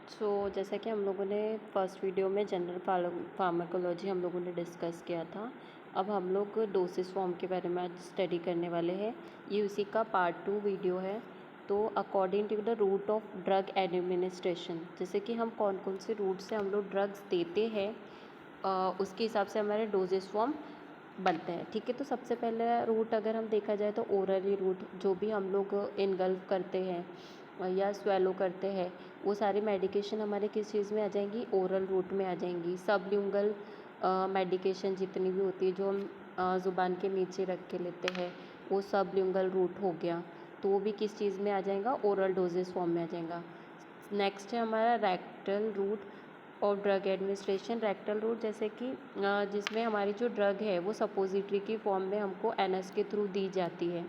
जैसा कि हम लोगों ने फर्स्ट वीडियो में जनरल फार्माकोलॉजी हम लोगों ने डिस्कस किया था। अब हम लोग डोसेज फॉर्म के बारे में आज स्टडी करने वाले हैं। ये उसी का पार्ट 2 वीडियो है। तो according to the route of drug administration, जैसे कि हम कौन कौन से रूट से हम लोग ड्रग्स देते हैं, उसके हिसाब से हमारे डोजेज फॉर्म बनते हैं। ठीक है, तो सबसे पहले रूट अगर हम देखा जाए तो ओरली रूट, जो भी हम लोग इनगल्फ करते हैं या स्वेलो करते हैं, वो सारी मेडिकेशन हमारे किस चीज़ में आ जाएंगी, ओरल रूट में आ जाएंगी। सबल्यूंगल मेडिकेशन जितनी भी होती है जो हम ज़ुबान के नीचे रख के लेते हैं, वो सबल्यूंगल रूट हो गया, तो वो भी किस चीज़ में आ जाएगा, ओरल डोजेस फॉर्म में आ जाएगा। नेक्स्ट है हमारा रेक्टल रूट और ड्रग एडमिनिस्ट्रेशन। रेक्टल रूट जैसे कि जिसमें हमारी जो ड्रग है वो सपोजिटरी की फॉर्म में हमको एनएस के थ्रू दी जाती है।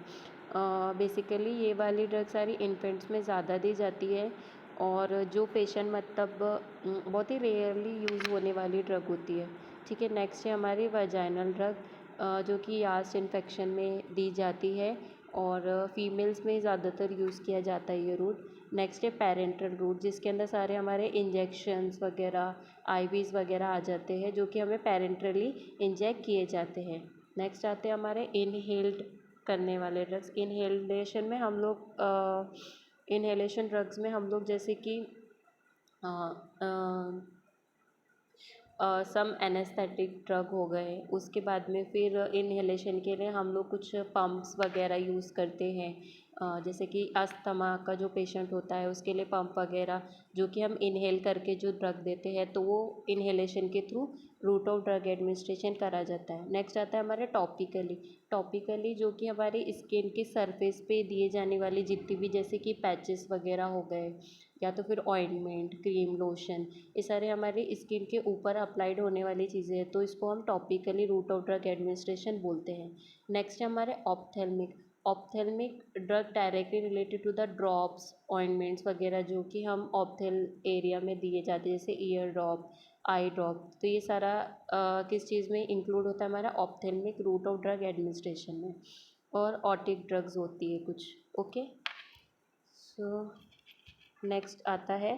बेसिकली ये वाली ड्रग सारी इन्फेंट्स में ज़्यादा दी जाती है और जो पेशेंट मतलब बहुत ही रेयरली यूज़ होने वाली ड्रग होती है। ठीक है, नेक्स्ट है हमारी वजाइनल ड्रग, जो कि यास्ट इन्फेक्शन में दी जाती है और फीमेल्स में ज़्यादातर यूज़ किया जाता है ये रूट। नेक्स्ट है पेरेंटल रूट, जिसके अंदर सारे हमारे इंजेक्शंस वगैरह, आईवीज़ वगैरह आ जाते हैं, जो कि हमें पेरेंटली इंजेक्ट किए जाते हैं। नेक्स्ट आते हैं हमारे इनहेल्ड करने वाले ड्रग्स। इनहेलेशन में हम लोग इनहेलेशन ड्रग्स में हम लोग जैसे कि सम एनेस्थेटिक ड्रग हो गए, उसके बाद में फिर इनहेलेशन के लिए हम लोग कुछ पम्प्स वगैरह यूज़ करते हैं। जैसे कि अस्थमा का जो पेशेंट होता है उसके लिए पंप वगैरह, जो कि हम इनहेल करके जो ड्रग देते हैं, तो वो इनहेलेशन के through route of drug administration करा जाता है। नेक्स्ट आता है हमारे टॉपिकली, जो कि हमारी स्किन के सरफेस पे दिए जाने वाली जितनी भी, जैसे कि पैचेस वगैरह हो गए या तो फिर ऑइंटमेंट, क्रीम, लोशन, ये सारे हमारी स्किन के ऊपर अप्लाइड होने वाली चीज़ें हैं, तो इसको हम topically route of drug administration बोलते हैं। नेक्स्ट है हमारे ophthalmic drug directly related to the drops, ointments वगैरह, जो कि हम ऑप्थेल एरिया में दिए जाते हैं, जैसे ईयर ड्रॉप, आई ड्रॉप। तो ये सारा किस चीज़ में इंक्लूड होता है, हमारा ophthalmic route of drug administration में। और ऑटिक ड्रग्स होती है कुछ। ओके, सो नेक्स्ट आता है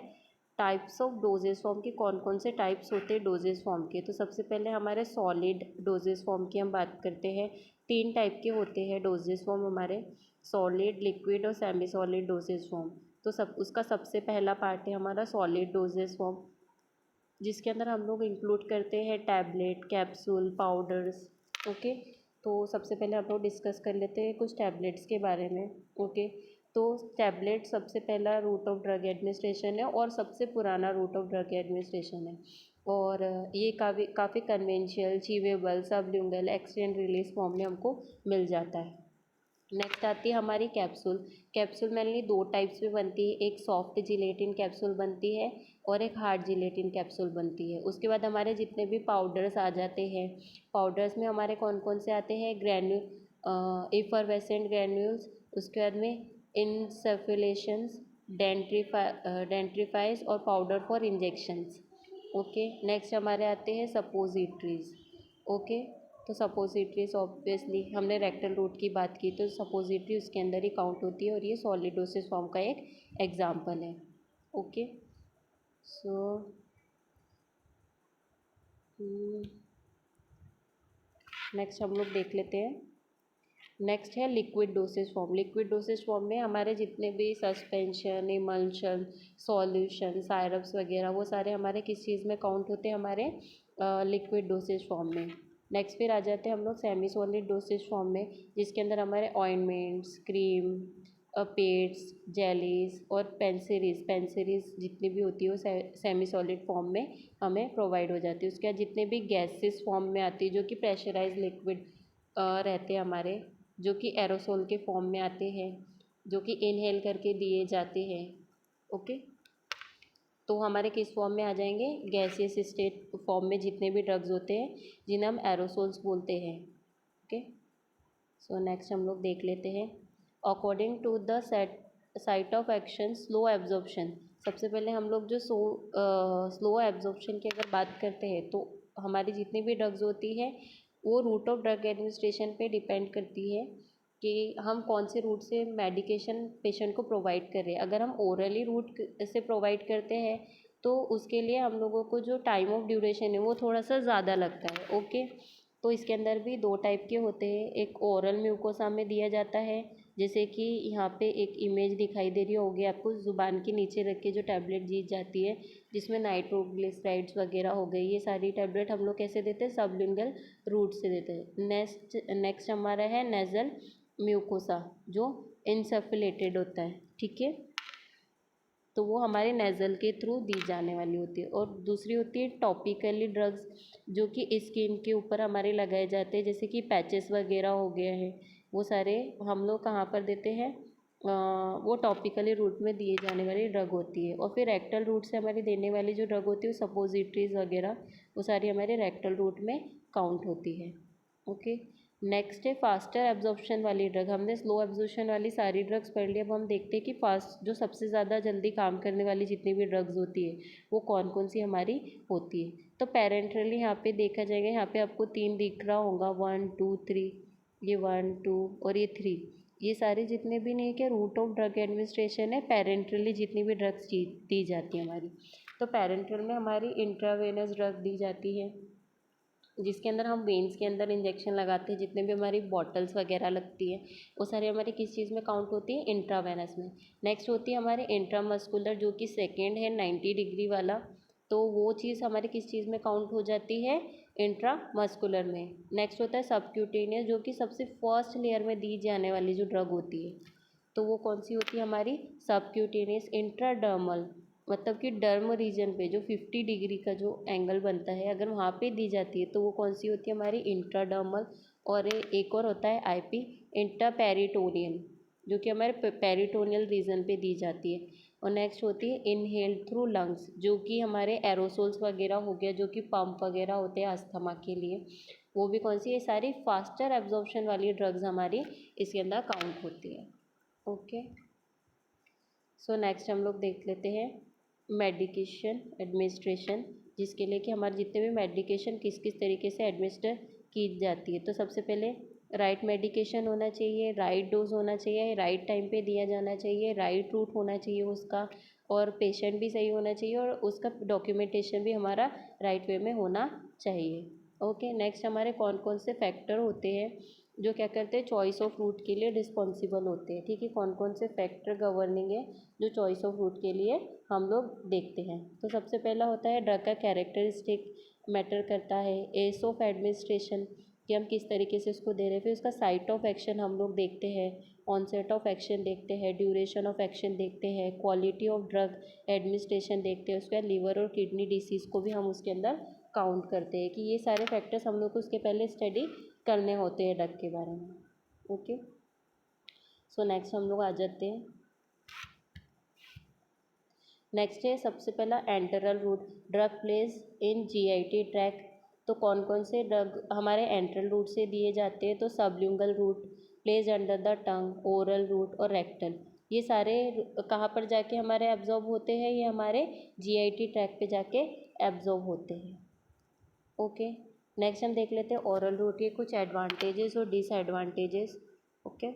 टाइप्स ऑफ डोजेज फॉर्म के। कौन कौन से टाइप्स होते हैं डोजेज फॉर्म के, तो सबसे पहले हमारे सॉलिड डोजेज फॉर्म की हम बात करते हैं। 3 टाइप के होते हैं डोजेज फॉर्म हमारे, सॉलिड, लिक्विड और सेमी सॉलिड डोजेज फॉर्म। तो उसका सबसे पहला पार्ट है हमारा सॉलिड डोजेज फॉर्म, जिसके अंदर हम लोग इंक्लूड करते हैं टैबलेट, कैप्सूल, पाउडर्स। ओके, तो सबसे पहले हम लोग डिस्कस कर लेते हैं कुछ टैबलेट्स के बारे में। ओके, तो टैबलेट सबसे पहला रूट ऑफ ड्रग एडमिनिस्ट्रेशन है और सबसे पुराना रूट ऑफ ड्रग एडमिनिस्ट्रेशन है, और ये काफ़ी कन्वेंशियल, चीवेबल, सबल्यूंगल, एक्सटेंड रिलीज फॉर्म में हमको मिल जाता है। नेक्स्ट आती है हमारी कैप्सूल मेनली 2 टाइप्स में बनती है, एक सॉफ्ट जिलेटिन कैप्सूल बनती है और एक हार्ड जिलेटिन कैप्सूल बनती है। उसके बाद हमारे जितने भी पाउडर्स आ जाते हैं, पाउडर्स में हमारे कौन कौन से आते हैं, इफरवेसेंट ग्रैन्यूल्स, उसके बाद में इनसफुलेशंस, डेंट्रीफाइज और powder for injections. Okay, next हमारे आते हैं सपोजिटरीज। ओके, तो सपोजिटरीज ऑब्वियसली हमने रेक्टल रूट की बात की, तो सपोजिटरी उसके अंदर ही काउंट होती है और ये सॉलिड डोसेज फॉर्म का एक एग्जाम्पल है। ओके, सो नेक्स्ट हम लोग देख लेते हैं। नेक्स्ट है liquid dosage form. Liquid dosage form में हमारे जितने भी सस्पेंशन, इमल्शन, सॉल्यूशन, सायरप्स वगैरह, वो सारे हमारे किस चीज़ में काउंट होते हैं, हमारे लिक्विड डोसेज फॉर्म में। नेक्स्ट फिर आ जाते हैं हम लोग सेमी सॉलिड डोसेज फॉर्म में, जिसके अंदर हमारे ऑइंटमेंट्स, क्रीम, पेड्स, जेलीज और पेंसिरीज जितनी भी होती है वो सेमी सॉलिड फॉर्म में हमें प्रोवाइड हो जाती है। उसके बाद जितने भी गैसेस फॉर्म में आती है, जो कि प्रेशराइज लिक्विड रहते हैं हमारे, जो कि एरोसोल के फॉर्म में आते हैं, जो कि इनहेल करके दिए जाते हैं। ओके, तो हमारे किस फॉर्म में आ जाएंगे, गैसियस स्टेट फॉर्म में जितने भी ड्रग्स होते हैं, जिन्हें हम एरोसोल्स बोलते हैं। ओके, सो नेक्स्ट हम लोग देख लेते हैं according to the site of action, slow absorption. सबसे पहले हम लोग जो स्लो एब्जॉर्प्शन की अगर बात करते हैं, तो हमारी जितनी भी ड्रग्स होती है वो रूट ऑफ ड्रग एडमिनिस्ट्रेशन पे डिपेंड करती है कि हम कौन से रूट से मेडिकेशन पेशेंट को प्रोवाइड कर रहे हैं। अगर हम ओरली रूट से प्रोवाइड करते हैं तो उसके लिए हम लोगों को जो टाइम ऑफ ड्यूरेशन है वो थोड़ा सा ज़्यादा लगता है। ओके, तो इसके अंदर भी दो टाइप के होते हैं। एक ओरल म्यूकोसा में दिया जाता है, जैसे कि यहाँ पे एक इमेज दिखाई दे रही होगी आपको, ज़ुबान के नीचे रख के जो टैबलेट दी जाती है, जिसमें नाइट्रोग्लिसराइड्स वगैरह हो गई, ये सारी टैबलेट हम लोग कैसे देते हैं, सबलिंगल रूट से देते हैं। नेक्स्ट हमारा है नेज़ल म्यूकोसा, जो इंसफलेटेड होता है, ठीक है, तो वो हमारे नेज़ल के थ्रू दी जाने वाली होती है। और दूसरी होती है टॉपिकली ड्रग्स, जो कि स्किन के ऊपर हमारे लगाए जाते हैं, जैसे कि पैचेस वगैरह हो गया है, वो सारे हम लोग कहाँ पर देते हैं, वो टॉपिकली रूट में दिए जाने वाली ड्रग होती है। और फिर रेक्टल रूट से हमारी देने वाली जो ड्रग होती है, वो सपोजिटरीज वगैरह, वो सारी हमारे रेक्टल रूट में काउंट होती है। ओके, नेक्स्ट है फास्टर एब्जॉर्प्शन वाली ड्रग। हमने स्लो एब्जॉर्प्शन वाली सारी ड्रग्स पढ़ ली। अब हम देखते हैं कि फास्ट, जो सबसे ज़्यादा जल्दी काम करने वाली जितनी भी ड्रग्स होती है, वो कौन कौन सी हमारी होती है। तो पेरेंटरली यहाँ पे देखा जाएगा, यहाँ पे आपको 3 दिख रहा होगा, 1 2 3, ये 1 2 और ये 3, ये सारे जितने भी नहीं क्या रूट ऑफ ड्रग एडमिनिस्ट्रेशन है, पेरेंटरली जितनी भी ड्रग्स दी जाती है हमारी। तो पेरेंटरल में हमारी इंट्रावेनस ड्रग दी जाती है, जिसके अंदर हम वेन्स के अंदर इंजेक्शन लगाते हैं। जितने भी हमारी बॉटल्स वगैरह लगती है, वो सारी हमारी किस चीज़ में काउंट होती है, इंट्रावेनस में। नेक्स्ट होती है हमारे इंट्रामस्कुलर, जो कि सेकेंड है 90 डिग्री वाला, तो वो चीज़ हमारी किस चीज़ में काउंट हो जाती है, इंट्रामस्कुलर में। नेक्स्ट होता है सबक्यूटेनियस, जो कि सबसे फर्स्ट लेयर में दी जाने वाली जो ड्रग होती है, तो वो कौन सी होती है हमारी, सबक्यूटेनियस। इंट्राडर्मल, मतलब कि डर्म रीजन पे जो 50 डिग्री का जो एंगल बनता है, अगर वहाँ पे दी जाती है, तो वो कौन सी होती है हमारी, इंट्राडर्मल। और एक और होता है आईपी, इंट्रापेरिटोनियल, जो कि हमारे पेरिटोनियल रीजन पे दी जाती है। और नेक्स्ट होती है इनहेल्ड थ्रू लंग्स, जो कि हमारे एरोसोल्स वगैरह हो गया, जो कि पंप वगैरह होते हैं अस्थमा के लिए, वो भी कौन सी, ये सारी फास्टर एब्जॉर्प्शन वाली ड्रग्स हमारी इसके अंदर काउंट होती है। ओके, सो नेक्स्ट हम लोग देख लेते हैं मेडिकेशन एडमिनिस्ट्रेशन, जिसके लिए कि हमारे जितने भी मेडिकेशन किस किस तरीके से एडमिनिस्टर की जाती है। तो सबसे पहले राइट मेडिकेशन होना चाहिए, राइट डोज होना चाहिए, राइट टाइम पे दिया जाना चाहिए, राइट रूट होना चाहिए उसका, और पेशेंट भी सही होना चाहिए, और उसका डॉक्यूमेंटेशन भी हमारा राइट वे में होना चाहिए। ओके, नेक्स्ट हमारे कौन कौन से फैक्टर होते हैं जो क्या करते हैं, चॉइस ऑफ रूट के लिए रिस्पॉन्सिबल होते हैं, ठीक है, कौन कौन से फैक्टर गवर्निंग है जो चॉइस ऑफ रूट के लिए हम लोग देखते हैं। तो सबसे पहला होता है ड्रग का कैरेक्टरिस्टिक मैटर करता है, एज ऑफ एडमिनिस्ट्रेशन, कि हम किस तरीके से उसको दे रहे हैं। फिर उसका साइट ऑफ एक्शन हम लोग देखते हैं, ऑनसेट ऑफ एक्शन देखते हैं, ड्यूरेशन ऑफ एक्शन देखते हैं, क्वालिटी ऑफ ड्रग एडमिनिस्ट्रेशन देखते हैं, उसके बाद लिवर और किडनी डिसीज़ को भी हम उसके अंदर काउंट करते हैं, कि ये सारे फैक्टर्स हम लोग को उसके पहले स्टडी करने होते हैं ड्रग के बारे में। ओके, सो नेक्स्ट हम लोग आ जाते हैं, नेक्स्ट है सबसे पहला enteral route, drug place in GIT tract. तो कौन कौन से ड्रग हमारे एंट्रल रूट से दिए जाते हैं, तो sublingual route, place under the tongue, oral route और रेक्टल, ये सारे कहाँ पर जाके हमारे एब्जॉर्ब होते हैं, ये हमारे जीआईटी ट्रैक पे जाके एब्जॉर्ब होते हैं। ओके, नेक्स्ट हम देख लेते हैं ओरल रूट के कुछ एडवांटेजेस और डिसएडवांटेजेस। ओके,